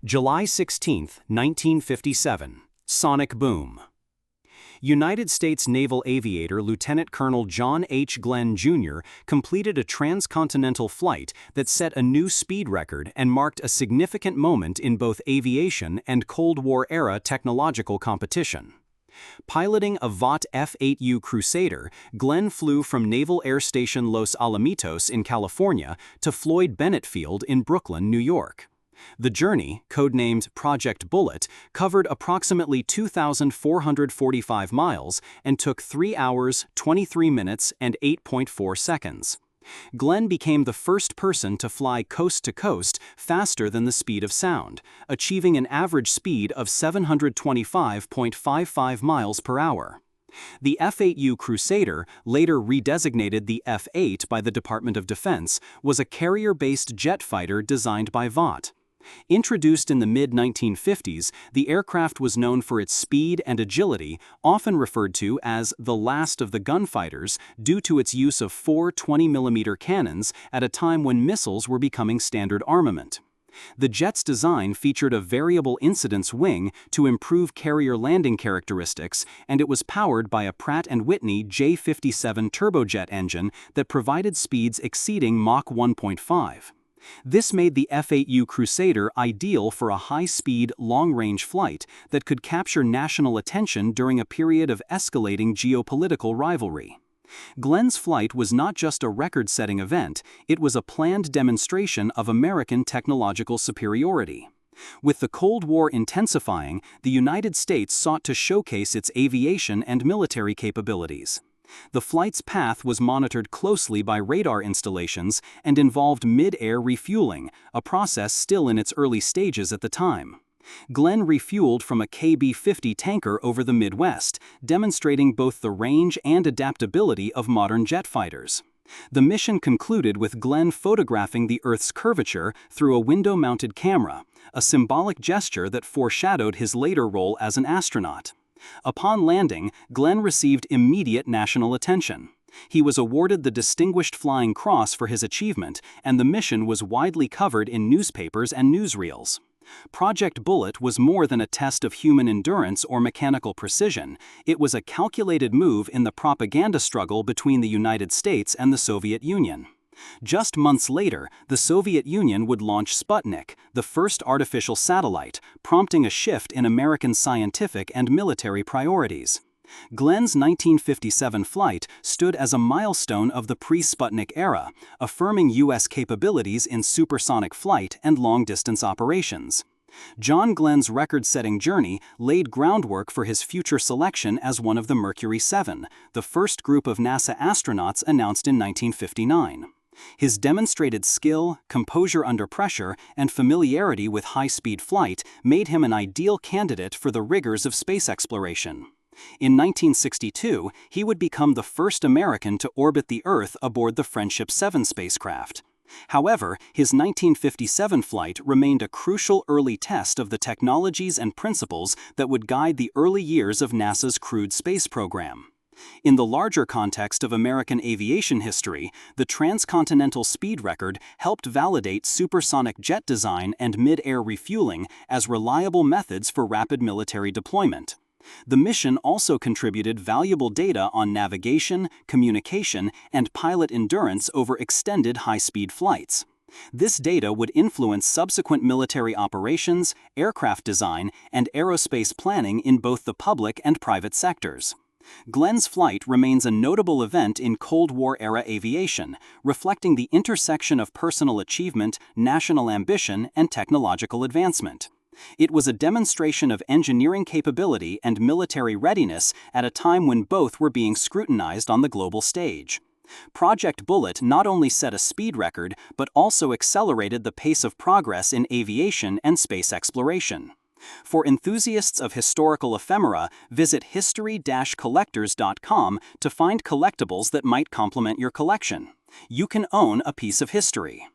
July 16, 1957. Sonic boom. United States Naval aviator Lieutenant Colonel John H. Glenn, Jr. completed a transcontinental flight that set a new speed record and marked a significant moment in both aviation and Cold War-era technological competition. Piloting a Vought F-8U Crusader, Glenn flew from Naval Air Station Los Alamitos in California to Floyd Bennett Field in Brooklyn, New York. The journey, codenamed Project Bullet, covered approximately 2,445 miles and took 3 hours, 23 minutes, and 8.4 seconds. Glenn became the first person to fly coast to coast faster than the speed of sound, achieving an average speed of 725.55 miles per hour. The F-8U Crusader, later redesignated the F-8 by the Department of Defense, was a carrier-based jet fighter designed by Vought. Introduced in the mid-1950s, the aircraft was known for its speed and agility, often referred to as the last of the gunfighters due to its use of 4 20mm cannons at a time when missiles were becoming standard armament. The jet's design featured a variable incidence wing to improve carrier landing characteristics, and it was powered by a Pratt & Whitney J57 turbojet engine that provided speeds exceeding Mach 1.5. This made the F-8U Crusader ideal for a high-speed, long-range flight that could capture national attention during a period of escalating geopolitical rivalry. Glenn's flight was not just a record-setting event, it was a planned demonstration of American technological superiority. With the Cold War intensifying, the United States sought to showcase its aviation and military capabilities. The flight's path was monitored closely by radar installations and involved mid-air refueling, a process still in its early stages at the time. Glenn refueled from a KB-50 tanker over the Midwest, demonstrating both the range and adaptability of modern jet fighters. The mission concluded with Glenn photographing the Earth's curvature through a window-mounted camera, a symbolic gesture that foreshadowed his later role as an astronaut. Upon landing, Glenn received immediate national attention. He was awarded the Distinguished Flying Cross for his achievement, and the mission was widely covered in newspapers and newsreels. Project Bullet was more than a test of human endurance or mechanical precision. It was a calculated move in the propaganda struggle between the United States and the Soviet Union. Just months later, the Soviet Union would launch Sputnik, the first artificial satellite, prompting a shift in American scientific and military priorities. Glenn's 1957 flight stood as a milestone of the pre-Sputnik era, affirming U.S. capabilities in supersonic flight and long-distance operations. John Glenn's record-setting journey laid groundwork for his future selection as one of the Mercury 7, the first group of NASA astronauts announced in 1959. His demonstrated skill, composure under pressure, and familiarity with high-speed flight made him an ideal candidate for the rigors of space exploration. In 1962, he would become the first American to orbit the Earth aboard the Friendship 7 spacecraft. However, his 1957 flight remained a crucial early test of the technologies and principles that would guide the early years of NASA's crewed space program. In the larger context of American aviation history, the transcontinental speed record helped validate supersonic jet design and mid-air refueling as reliable methods for rapid military deployment. The mission also contributed valuable data on navigation, communication, and pilot endurance over extended high-speed flights. This data would influence subsequent military operations, aircraft design, and aerospace planning in both the public and private sectors. Glenn's flight remains a notable event in Cold War-era aviation, reflecting the intersection of personal achievement, national ambition, and technological advancement. It was a demonstration of engineering capability and military readiness at a time when both were being scrutinized on the global stage. Project Bullet not only set a speed record, but also accelerated the pace of progress in aviation and space exploration. For enthusiasts of historical ephemera, visit history-collectors.com to find collectibles that might complement your collection. You can own a piece of history.